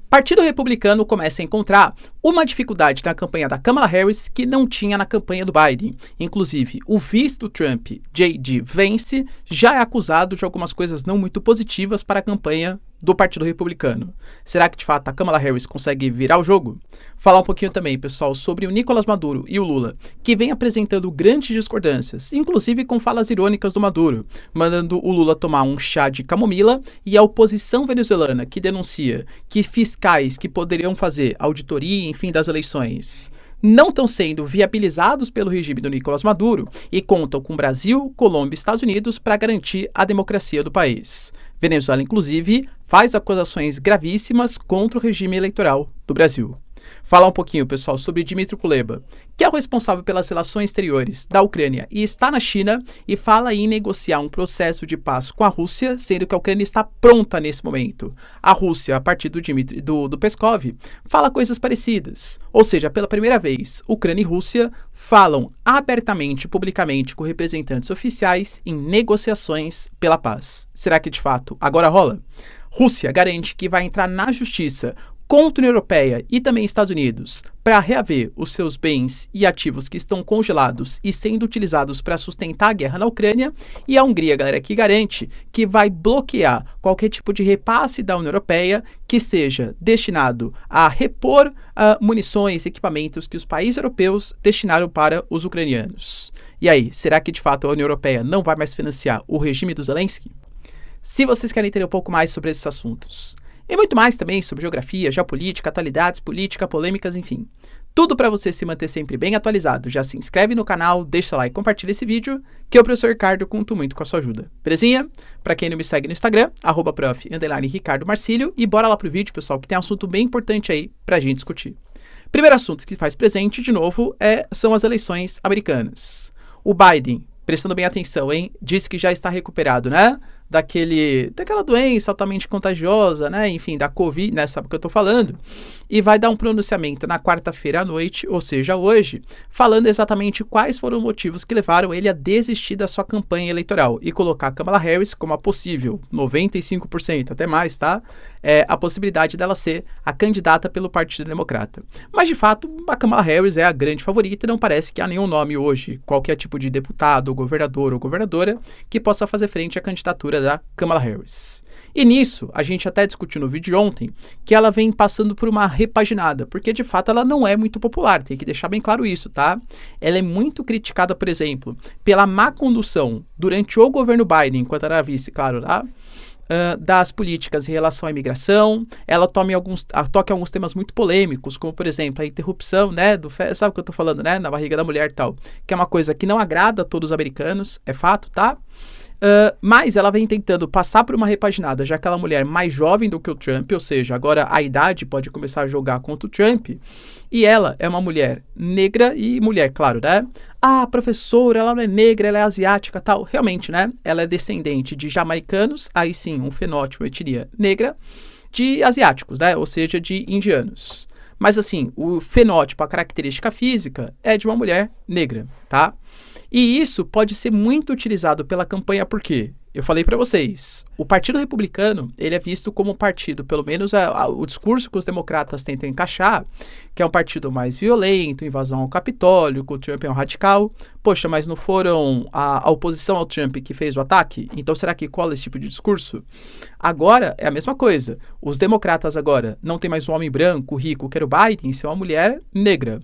Partido Republicano começa a encontrar uma dificuldade na campanha da Kamala Harris que não tinha na campanha do Biden. Inclusive, o vice do Trump, J.D. Vance, já é acusado de algumas coisas não muito positivas para a campanha do Partido Republicano. Será que, de fato, a Kamala Harris consegue virar o jogo? Falar um pouquinho também, pessoal, sobre o Nicolás Maduro e o Lula, que vem apresentando grandes discordâncias, inclusive com falas irônicas do Maduro, mandando o Lula tomar um chá de camomila, e a oposição venezuelana, que denuncia que fiscais que poderiam fazer auditoria, enfim, das eleições, não estão sendo viabilizados pelo regime do Nicolás Maduro e contam com Brasil, Colômbia e Estados Unidos para garantir a democracia do país. Venezuela, inclusive, faz acusações gravíssimas contra o regime eleitoral do Brasil. Falar um pouquinho, pessoal, sobre Dmytro Kuleba, que é o responsável pelas relações exteriores da Ucrânia e está na China e fala em negociar um processo de paz com a Rússia, sendo que a Ucrânia está pronta nesse momento. A Rússia, a partir do Peskov, fala coisas parecidas. Ou seja, pela primeira vez, Ucrânia e Rússia falam abertamente, publicamente, com representantes oficiais em negociações pela paz. Será que, de fato, agora rola? Rússia garante que vai entrar na justiça contra a União Europeia e também Estados Unidos para reaver os seus bens e ativos que estão congelados e sendo utilizados para sustentar a guerra na Ucrânia, e a Hungria, galera, que garante que vai bloquear qualquer tipo de repasse da União Europeia que seja destinado a repor munições e equipamentos que os países europeus destinaram para os ucranianos. E aí, será que de fato a União Europeia não vai mais financiar o regime do Zelensky? Se vocês querem entender um pouco mais sobre esses assuntos, e muito mais também sobre geografia, geopolítica, atualidades, política, polêmicas, enfim. Tudo para você se manter sempre bem atualizado. Já se inscreve no canal, deixa like e compartilha esse vídeo, que eu, professor Ricardo, conto muito com a sua ajuda. Belezinha? Para quem não me segue no Instagram, @prof_Ricardo Marcílio, e bora lá pro vídeo, pessoal, que tem um assunto bem importante aí pra gente discutir. Primeiro assunto que faz presente, de novo, são as eleições americanas. O Biden, prestando bem atenção, disse que já está recuperado, né? Daquela doença altamente contagiosa, né? Enfim, da Covid, né? Sabe o que eu tô falando? E vai dar um pronunciamento na quarta-feira à noite, ou seja, hoje, falando exatamente quais foram os motivos que levaram ele a desistir da sua campanha eleitoral e colocar a Kamala Harris como a possível, 95%, até mais, tá? A possibilidade dela ser a candidata pelo Partido Democrata. Mas, de fato, a Kamala Harris é a grande favorita e não parece que há nenhum nome hoje, qualquer tipo de deputado, governador ou governadora, que possa fazer frente à candidatura da Kamala Harris. E nisso, a gente até discutiu no vídeo de ontem que ela vem passando por uma repaginada, porque de fato ela não é muito popular, tem que deixar bem claro isso, tá? Ela é muito criticada, por exemplo, pela má condução durante o governo Biden, enquanto era vice, claro, tá? Das políticas em relação à imigração. Ela toca em alguns temas muito polêmicos, como, por exemplo, a interrupção, né, sabe o que eu tô falando, né, na barriga da mulher e tal, que é uma coisa que não agrada a todos os americanos, é fato, tá? Mas ela vem tentando passar por uma repaginada, já aquela mulher mais jovem do que o Trump, ou seja, agora a idade pode começar a jogar contra o Trump, e ela é uma mulher negra e mulher, claro, né? Ah, professora, ela não é negra, ela é asiática, tal. Realmente, né? Ela é descendente de jamaicanos, aí sim, um fenótipo, etnia negra, de asiáticos, né? Ou seja, de indianos. Mas assim, o fenótipo, a característica física é de uma mulher negra, tá? E isso pode ser muito utilizado pela campanha, porque eu falei para vocês, o Partido Republicano, ele é visto como um partido, pelo menos o discurso que os democratas tentam encaixar, que é um partido mais violento, invasão ao Capitólio, que o Trump é um radical. Poxa, mas não foram a oposição ao Trump que fez o ataque? Então será que cola esse tipo de discurso? Agora é a mesma coisa. Os democratas agora não tem mais um homem branco, rico, que era o Biden, isso é uma mulher negra.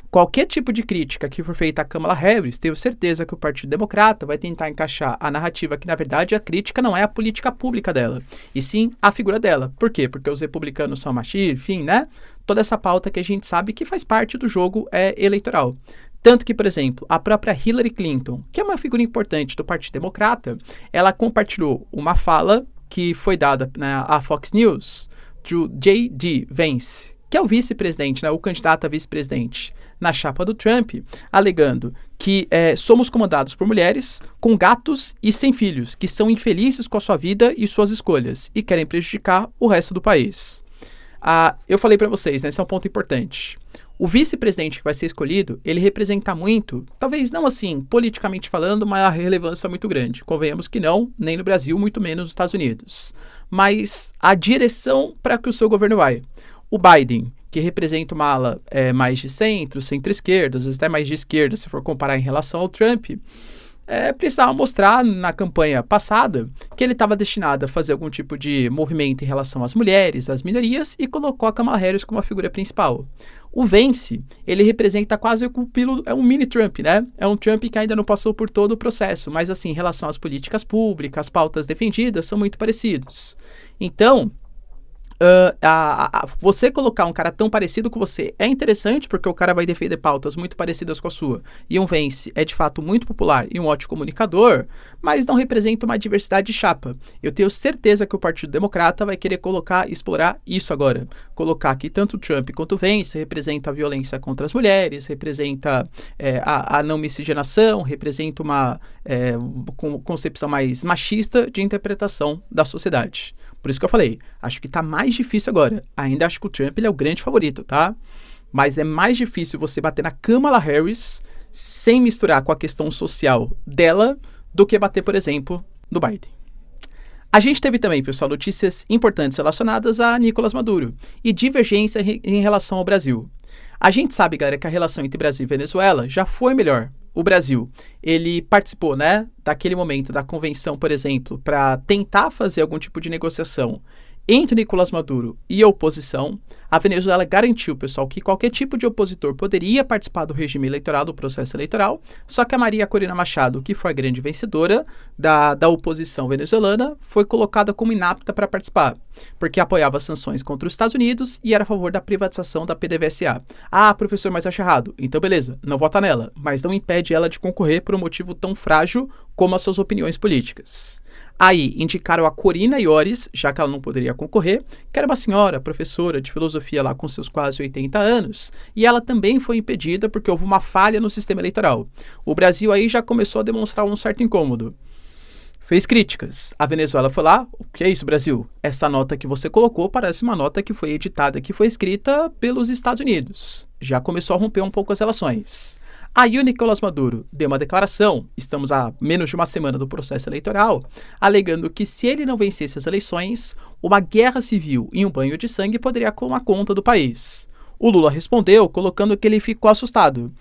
Qualquer tipo de crítica que for feita a Kamala Harris, tenho certeza que o Partido Democrata vai tentar encaixar a narrativa que, na verdade, a crítica não é a política pública dela, e sim a figura dela. Por quê? Porque os republicanos são machistas, enfim, né? Toda essa pauta que a gente sabe que faz parte do jogo eleitoral. Tanto que, por exemplo, a própria Hillary Clinton, que é uma figura importante do Partido Democrata, ela compartilhou uma fala que foi dada à Fox News, do J.D. Vance, que é o vice-presidente, né, o candidato a vice-presidente na chapa do Trump, alegando que somos comandados por mulheres com gatos e sem filhos, que são infelizes com a sua vida e suas escolhas e querem prejudicar o resto do país. Eu falei para vocês, né, esse é um ponto importante. O vice-presidente que vai ser escolhido, ele representa muito, talvez não assim, politicamente falando, mas a relevância é muito grande. Convenhamos que não, nem no Brasil, muito menos nos Estados Unidos. Mas a direção para que o seu governo vai. O Biden, que representa uma ala mais de centro, centro-esquerda, às vezes até mais de esquerda, se for comparar em relação ao Trump, precisava mostrar na campanha passada que ele estava destinado a fazer algum tipo de movimento em relação às mulheres, às minorias, e colocou a Kamala Harris como a figura principal. O Vance, ele representa quase um mini Trump, né? É um Trump que ainda não passou por todo o processo, mas assim, em relação às políticas públicas, as pautas defendidas, são muito parecidos. Então, você colocar um cara tão parecido com você é interessante porque o cara vai defender pautas muito parecidas com a sua e um Vance é de fato muito popular e um ótimo comunicador, mas não representa uma diversidade de chapa. Eu tenho certeza que o Partido Democrata vai querer explorar isso agora, colocar que tanto o Trump quanto o Vance representa a violência contra as mulheres, representa a não miscigenação, representa uma concepção mais machista de interpretação da sociedade. Por isso que eu falei, acho que tá mais difícil agora. Ainda acho que o Trump ele é o grande favorito, tá? Mas é mais difícil você bater na Kamala Harris sem misturar com a questão social dela do que bater, por exemplo, no Biden. A gente teve também, pessoal, notícias importantes relacionadas a Nicolás Maduro e divergência em relação ao Brasil. A gente sabe, galera, que a relação entre Brasil e Venezuela já foi melhor. O Brasil, ele participou, né, daquele momento da convenção, por exemplo, para tentar fazer algum tipo de negociação entre Nicolás Maduro e a oposição. A Venezuela garantiu, pessoal, que qualquer tipo de opositor poderia participar do regime eleitoral, do processo eleitoral, só que a Maria Corina Machado, que foi a grande vencedora da oposição venezuelana, foi colocada como inapta para participar, porque apoiava sanções contra os Estados Unidos e era a favor da privatização da PDVSA. Ah, professor, mas acha errado. Então, beleza, não vota nela, mas não impede ela de concorrer por um motivo tão frágil como as suas opiniões políticas. Aí, indicaram a Corina Yoris, já que ela não poderia concorrer, que era uma senhora, professora de filosofia lá com seus quase 80 anos, e ela também foi impedida porque houve uma falha no sistema eleitoral. O Brasil aí já começou a demonstrar um certo incômodo. Fez críticas. A Venezuela foi lá, o que é isso, Brasil? Essa nota que você colocou parece uma nota que foi editada, que foi escrita pelos Estados Unidos. Já começou a romper um pouco as relações. Aí o Nicolás Maduro deu uma declaração, estamos a menos de uma semana do processo eleitoral, alegando que se ele não vencesse as eleições, uma guerra civil e um banho de sangue poderia tomar conta do país. O Lula respondeu colocando que ele ficou assustado,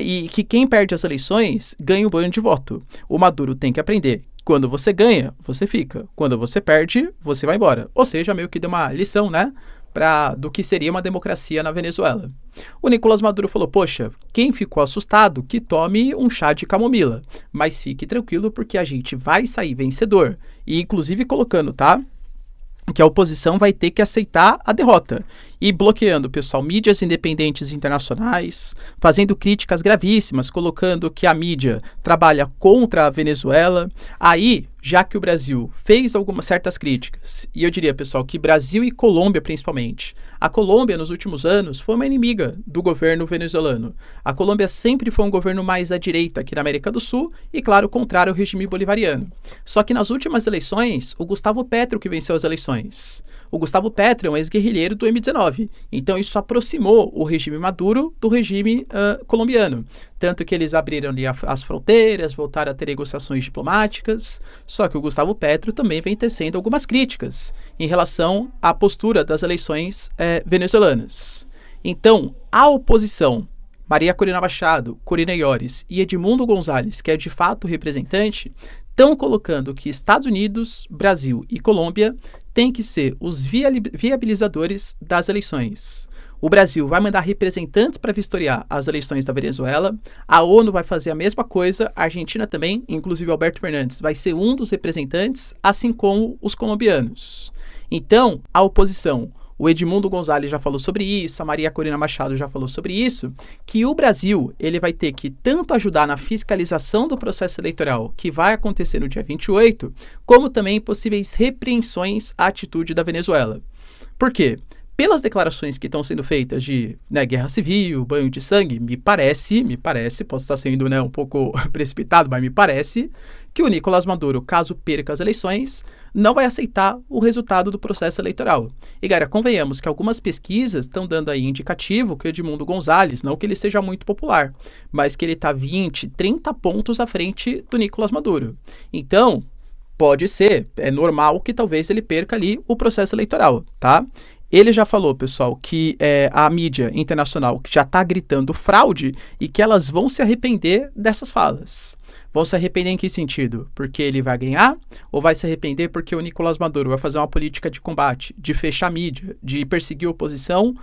e que quem perde as eleições ganha um banho de voto. O Maduro tem que aprender. Quando você ganha, você fica. Quando você perde, você vai embora. Ou seja, meio que deu uma lição, né? Do que seria uma democracia na Venezuela. O Nicolás Maduro falou, poxa, quem ficou assustado, que tome um chá de camomila. Mas fique tranquilo porque a gente vai sair vencedor. E inclusive colocando, tá? Que a oposição vai ter que aceitar a derrota. E bloqueando, pessoal, mídias independentes internacionais, fazendo críticas gravíssimas, colocando que a mídia trabalha contra a Venezuela. Aí, já que o Brasil fez algumas certas críticas, e eu diria, pessoal, que Brasil e Colômbia, principalmente. A Colômbia, nos últimos anos, foi uma inimiga do governo venezuelano. A Colômbia sempre foi um governo mais à direita aqui na América do Sul, e, claro, contrário ao regime bolivariano. Só que nas últimas eleições, o Gustavo Petro que venceu as eleições. O Gustavo Petro é um ex-guerrilheiro do M19. Então isso aproximou o regime Maduro do regime colombiano. Tanto que eles abriram ali as fronteiras, voltaram a ter negociações diplomáticas. Só que o Gustavo Petro também vem tecendo algumas críticas em relação à postura das eleições venezuelanas. Então, a oposição, Maria Corina Machado, Corina Yoris e Edmundo Gonzalez, que é de fato o representante, estão colocando que Estados Unidos, Brasil e Colômbia têm que ser os viabilizadores das eleições. O Brasil vai mandar representantes para vistoriar as eleições da Venezuela, a ONU vai fazer a mesma coisa, a Argentina também, inclusive Alberto Fernandes vai ser um dos representantes, assim como os colombianos. Então, a oposição, o Edmundo Gonzalez já falou sobre isso, a Maria Corina Machado já falou sobre isso, que o Brasil ele vai ter que tanto ajudar na fiscalização do processo eleitoral, que vai acontecer no dia 28, como também possíveis repreensões à atitude da Venezuela. Por quê? pelas declarações que estão sendo feitas de, né, guerra civil, banho de sangue, me parece, posso estar sendo, né, um pouco precipitado, mas me parece que o Nicolás Maduro, caso perca as eleições, não vai aceitar o resultado do processo eleitoral. E, galera, convenhamos que algumas pesquisas estão dando aí indicativo que o Edmundo Gonzalez, não que ele seja muito popular, mas que ele está 20, 30 pontos à frente do Nicolás Maduro. Então, pode ser, é normal que talvez ele perca ali o processo eleitoral, tá? Ele já falou, pessoal, que a mídia internacional já está gritando fraude e que elas vão se arrepender dessas falas. Vão se arrepender em que sentido? Porque ele vai ganhar? Ou vai se arrepender porque o Nicolás Maduro vai fazer uma política de combate, de fechar a mídia, de perseguir a oposição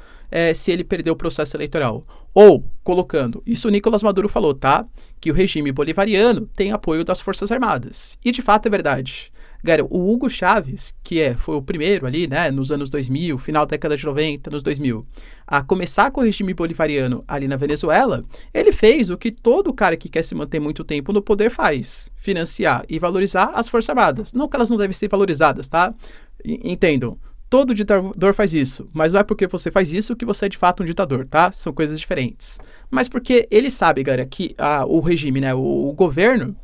se ele perder o processo eleitoral? Ou, colocando, isso o Nicolás Maduro falou, tá? Que o regime bolivariano tem apoio das Forças Armadas. E de fato é verdade. Galera, o Hugo Chávez, que foi o primeiro ali, né, nos anos 2000, final da década de 90, nos 2000, a começar com o regime bolivariano ali na Venezuela, ele fez o que todo cara que quer se manter muito tempo no poder faz, financiar e valorizar as Forças Armadas. Não que elas não devem ser valorizadas, tá? Entendam. Todo ditador faz isso, mas não é porque você faz isso que você é de fato um ditador, tá? São coisas diferentes. Mas porque ele sabe, galera, que o regime, né, o governo,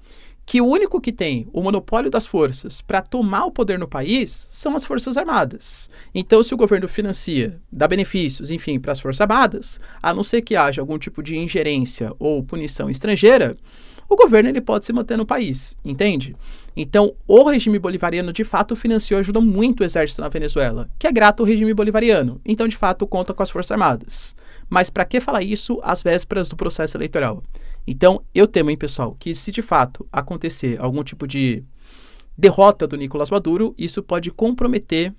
que o único que tem o monopólio das forças para tomar o poder no país são as Forças Armadas. Então, se o governo financia, dá benefícios, enfim, para as Forças Armadas, a não ser que haja algum tipo de ingerência ou punição estrangeira, o governo ele pode se manter no país, entende? Então, o regime bolivariano, de fato, financiou e ajudou muito o exército na Venezuela, que é grato ao regime bolivariano. Então, de fato, conta com as Forças Armadas. Mas para que falar isso às vésperas do processo eleitoral? Então, eu temo, hein, pessoal, que se de fato acontecer algum tipo de derrota do Nicolás Maduro, isso pode comprometer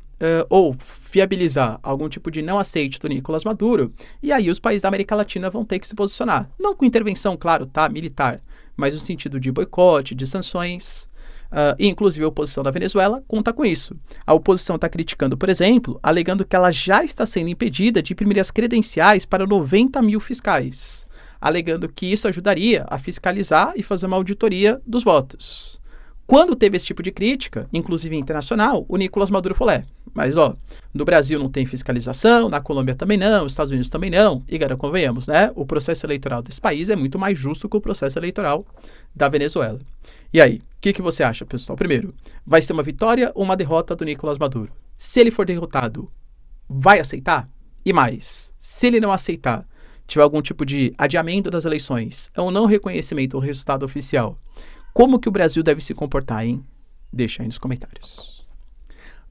ou viabilizar algum tipo de não aceite do Nicolás Maduro, e aí os países da América Latina vão ter que se posicionar. Não com intervenção, claro, tá, militar, mas no sentido de boicote, de sanções. E inclusive a oposição da Venezuela conta com isso. A oposição está criticando, por exemplo, alegando que ela já está sendo impedida de imprimir as credenciais para 90 mil fiscais, alegando que isso ajudaria a fiscalizar e fazer uma auditoria dos votos. Quando teve esse tipo de crítica, inclusive internacional, o Nicolás Maduro falou, mas no Brasil não tem fiscalização, na Colômbia também não, nos Estados Unidos também não, e cara, convenhamos, né? O processo eleitoral desse país é muito mais justo que o processo eleitoral da Venezuela. E aí, o que você acha, pessoal? Primeiro, vai ser uma vitória ou uma derrota do Nicolás Maduro? Se ele for derrotado, vai aceitar? E mais, se ele não aceitar, tiver algum tipo de adiamento das eleições ou não reconhecimento do resultado oficial, como que o Brasil deve se comportar, hein? Deixa aí nos comentários.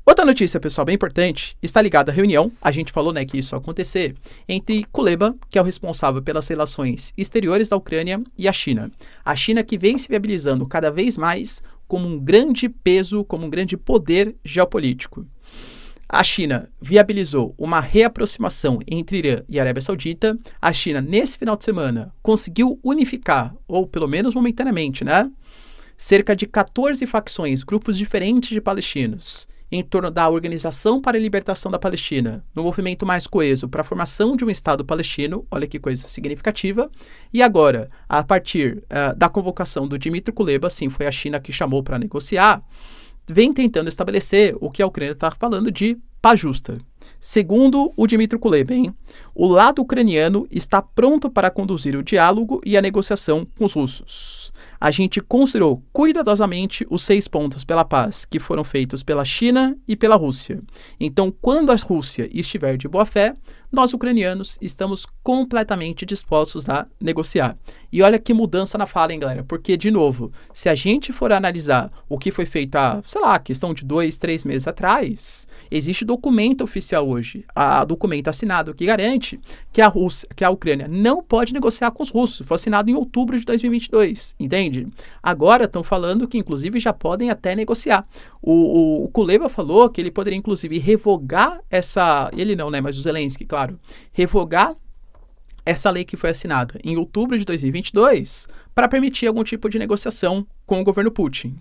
Outra notícia, pessoal, bem importante, está ligada à reunião, a gente falou, né, que isso ia acontecer, entre Kuleba, que é o responsável pelas relações exteriores da Ucrânia, e a China. A China que vem se viabilizando cada vez mais como um grande peso, como um grande poder geopolítico. A China viabilizou uma reaproximação entre Irã e Arábia Saudita. A China, nesse final de semana, conseguiu unificar, ou pelo menos momentaneamente, né, cerca de 14 facções, grupos diferentes de palestinos, em torno da Organização para a Libertação da Palestina, no movimento mais coeso para a formação de um Estado palestino, olha que coisa significativa, e agora, a partir da convocação do Dmitry Kuleba, sim, foi a China que chamou para negociar, vem tentando estabelecer o que a Ucrânia está falando de paz justa. Segundo o Dmitry Kuleba, o lado ucraniano está pronto para conduzir o diálogo e a negociação com os russos. A gente considerou cuidadosamente os 6 pontos pela paz que foram feitos pela China e pela Rússia. Então, quando a Rússia estiver de boa fé, nós ucranianos estamos completamente dispostos a negociar. E olha que mudança na fala, hein, galera? Porque, de novo, se a gente for analisar o que foi feito há, sei lá, questão de 2, 3 meses atrás, existe documento oficial hoje, documento assinado que garante que a Ucrânia não pode negociar com os russos. Foi assinado em outubro de 2022, entende? Agora estão falando que, inclusive, já podem até negociar. O Kuleba falou que ele poderia, inclusive, revogar ele não, né, mas o Zelensky, claro, revogar essa lei que foi assinada em outubro de 2022 para permitir algum tipo de negociação com o governo Putin.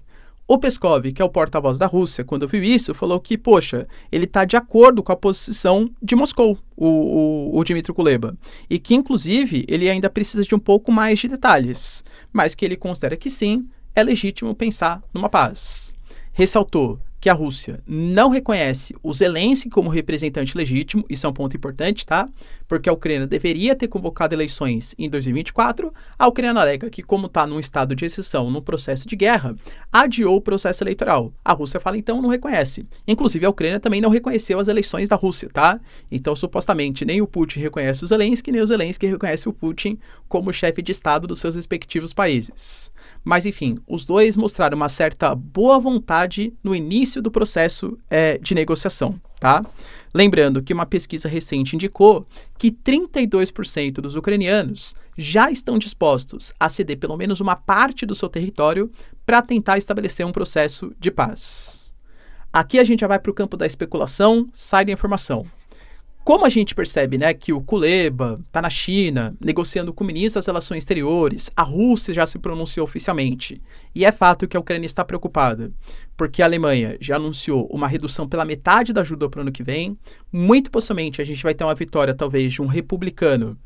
O Peskov, que é o porta-voz da Rússia, quando viu isso, falou que, poxa, ele está de acordo com a posição de Moscou, o Dmitry Kuleba, e que, inclusive, ele ainda precisa de um pouco mais de detalhes, mas que ele considera que sim, é legítimo pensar numa paz. Ressaltou que a Rússia não reconhece o Zelensky como representante legítimo, isso é um ponto importante, tá? Porque a Ucrânia deveria ter convocado eleições em 2024, a Ucrânia alega que, como está num estado de exceção, num processo de guerra, adiou o processo eleitoral. A Rússia fala, então, não reconhece. Inclusive, a Ucrânia também não reconheceu as eleições da Rússia, tá? Então, supostamente, nem o Putin reconhece o Zelensky, nem o Zelensky reconhece o Putin como chefe de Estado dos seus respectivos países. Mas, enfim, os dois mostraram uma certa boa vontade no início do processo de negociação, tá? Lembrando que uma pesquisa recente indicou que 32% dos ucranianos já estão dispostos a ceder pelo menos uma parte do seu território para tentar estabelecer um processo de paz. Aqui a gente já vai para o campo da especulação, sai da informação. Como a gente percebe, né, que o Kuleba está na China, negociando com o ministro das Relações Exteriores, a Rússia já se pronunciou oficialmente. E é fato que a Ucrânia está preocupada, porque a Alemanha já anunciou uma redução pela metade da ajuda para o ano que vem. Muito possivelmente a gente vai ter uma vitória, talvez, de um republicano,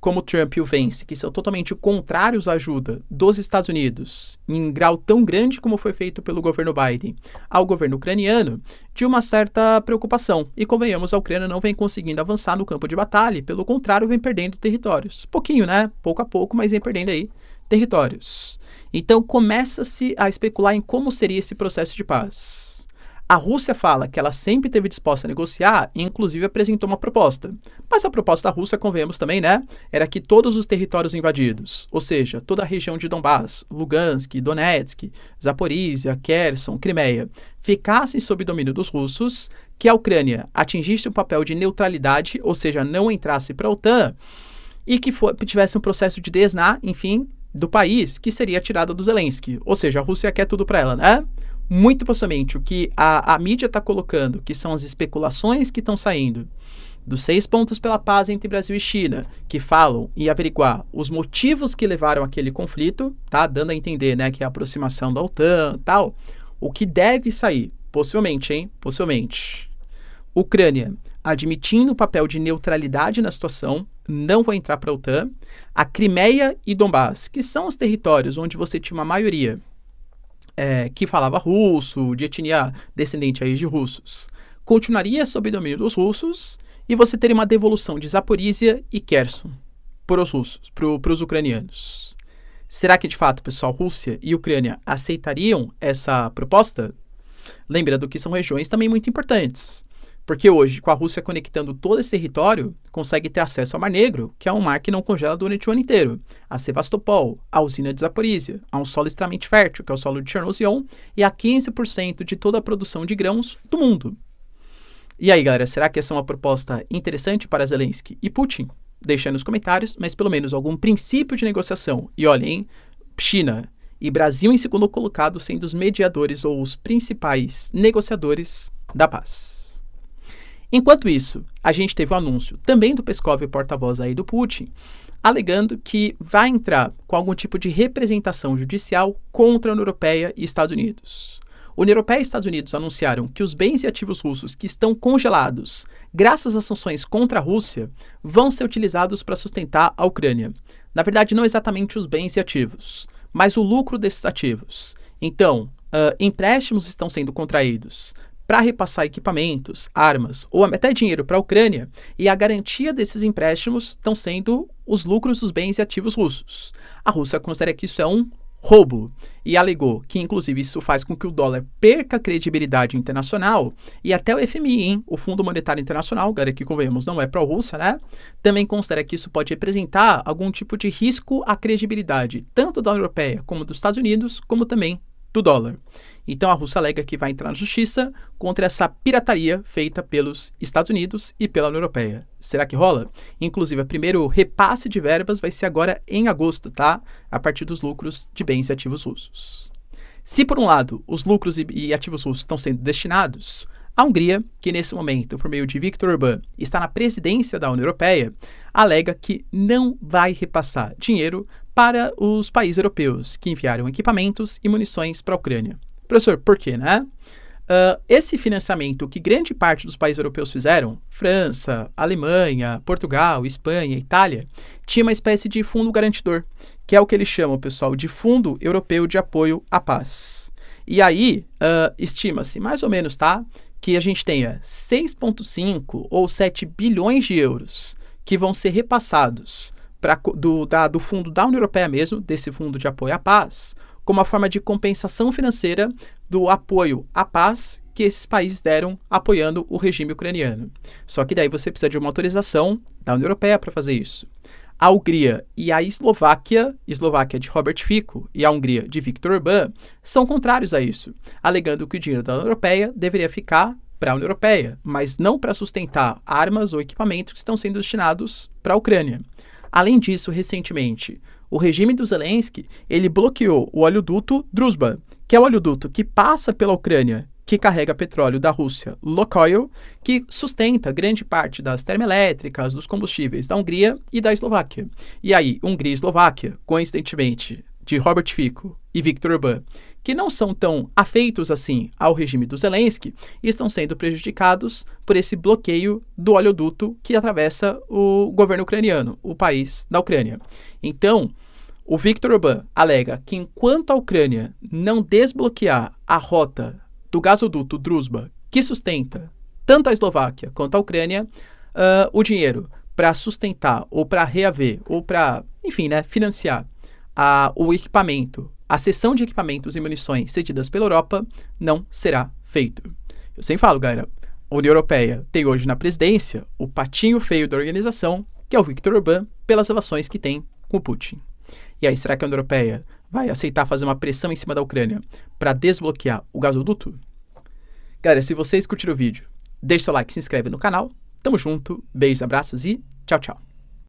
como o Trump e o Vance, que são totalmente contrários à ajuda dos Estados Unidos, em grau tão grande como foi feito pelo governo Biden, ao governo ucraniano, de uma certa preocupação. E convenhamos, a Ucrânia não vem conseguindo avançar no campo de batalha, pelo contrário, vem perdendo territórios. Pouquinho, né? Pouco a pouco, mas vem perdendo aí territórios. Então começa-se a especular em como seria esse processo de paz. A Rússia fala que ela sempre esteve disposta a negociar e, inclusive, apresentou uma proposta. Mas a proposta da Rússia, convenhamos também, né, era que todos os territórios invadidos, ou seja, toda a região de Donbass, Lugansk, Donetsk, Zaporizhia, Kherson, Crimeia, ficassem sob domínio dos russos, que a Ucrânia atingisse um papel de neutralidade, ou seja, não entrasse para a OTAN, e que tivesse um processo de desná, enfim, do país, que seria tirada do Zelensky. Ou seja, a Rússia quer tudo para ela, né? Muito possivelmente o que a mídia está colocando, que são as especulações que estão saindo dos 6 pontos pela paz entre Brasil e China, que falam em averiguar os motivos que levaram àquele conflito, tá? Dando a entender, né, que é a aproximação da OTAN e tal. O que deve sair, possivelmente, hein? Possivelmente. Ucrânia admitindo o papel de neutralidade na situação, não vai entrar para a OTAN. A Crimeia e Donbass, que são os territórios onde você tinha uma maioria que falava russo, de etnia descendente aí de russos, continuaria sob domínio dos russos e você teria uma devolução de Zaporizhia e Kherson para os russos, para os ucranianos. Será que, de fato, pessoal, Rússia e Ucrânia aceitariam essa proposta? Lembrando que são regiões também muito importantes. Porque hoje, com a Rússia conectando todo esse território, consegue ter acesso ao Mar Negro, que é um mar que não congela durante o ano inteiro, a Sevastopol, a usina de Zaporizhia, a um solo extremamente fértil, que é o solo de Chernobyl, e a 15% de toda a produção de grãos do mundo. E aí, galera, será que essa é uma proposta interessante para Zelensky e Putin? Deixa aí nos comentários, mas pelo menos algum princípio de negociação. E olhem, China e Brasil em segundo colocado sendo os mediadores ou os principais negociadores da paz. Enquanto isso, a gente teve o anúncio também do Peskov, porta-voz aí do Putin, alegando que vai entrar com algum tipo de representação judicial contra a União Europeia e Estados Unidos. A União Europeia e Estados Unidos anunciaram que os bens e ativos russos que estão congelados, graças às sanções contra a Rússia, vão ser utilizados para sustentar a Ucrânia. Na verdade, não exatamente os bens e ativos, mas o lucro desses ativos. Então, empréstimos estão sendo contraídos para repassar equipamentos, armas ou até dinheiro para a Ucrânia, e a garantia desses empréstimos estão sendo os lucros dos bens e ativos russos. A Rússia considera que isso é um roubo e alegou que, inclusive, isso faz com que o dólar perca credibilidade internacional e até o FMI, hein, o Fundo Monetário Internacional, galera, que convenhamos não é pró-Rússia, né? Também considera que isso pode representar algum tipo de risco à credibilidade, tanto da União Europeia como dos Estados Unidos, como também do dólar. Então a Rússia alega que vai entrar na justiça contra essa pirataria feita pelos Estados Unidos e pela União Europeia. Será que rola? Inclusive, o primeiro repasse de verbas vai ser agora em agosto, tá? A partir dos lucros de bens e ativos russos. Se, por um lado, os lucros e ativos russos estão sendo destinados, a Hungria, que nesse momento, por meio de Viktor Orbán, está na presidência da União Europeia, alega que não vai repassar dinheiro para os países europeus que enviaram equipamentos e munições para a Ucrânia. Professor, por quê, né? Esse financiamento que grande parte dos países europeus fizeram, França, Alemanha, Portugal, Espanha, Itália, tinha uma espécie de fundo garantidor, que é o que eles chamam, pessoal, de Fundo Europeu de Apoio à Paz. E aí, estima-se mais ou menos, tá, que a gente tenha 6,5 ou 7 bilhões de euros que vão ser repassados do fundo da União Europeia mesmo, desse fundo de apoio à paz, como uma forma de compensação financeira do apoio à paz que esses países deram apoiando o regime ucraniano. Só que daí você precisa de uma autorização da União Europeia para fazer isso. A Hungria e a Eslováquia de Robert Fico e a Hungria de Viktor Orbán, são contrários a isso, alegando que o dinheiro da União Europeia deveria ficar para a União Europeia, mas não para sustentar armas ou equipamentos que estão sendo destinados para a Ucrânia. Além disso, recentemente, o regime do Zelensky, ele bloqueou o oleoduto Druzhba, que é o oleoduto que passa pela Ucrânia, que carrega petróleo da Rússia, Lukoil, que sustenta grande parte das termoelétricas, dos combustíveis da Hungria e da Eslováquia. E aí, Hungria e Eslováquia, coincidentemente, de Robert Fico e Viktor Orbán, que não são tão afeitos assim ao regime do Zelensky, estão sendo prejudicados por esse bloqueio do oleoduto que atravessa o governo ucraniano, o país da Ucrânia. Então, o Viktor Orbán alega que enquanto a Ucrânia não desbloquear a rota do gasoduto Druzhba, que sustenta tanto a Eslováquia quanto a Ucrânia, o dinheiro para sustentar ou para reaver ou para, enfim, né, financiar o equipamento, a cessão de equipamentos e munições cedidas pela Europa não será feito. Eu sempre falo, galera, a União Europeia tem hoje na presidência o patinho feio da organização, que é o Viktor Orbán, pelas relações que tem com o Putin. E aí, será que a União Europeia vai aceitar fazer uma pressão em cima da Ucrânia para desbloquear o gasoduto? Galera, se vocês curtiram o vídeo, deixe seu like, se inscreve no canal. Tamo junto, beijos, abraços e tchau, tchau.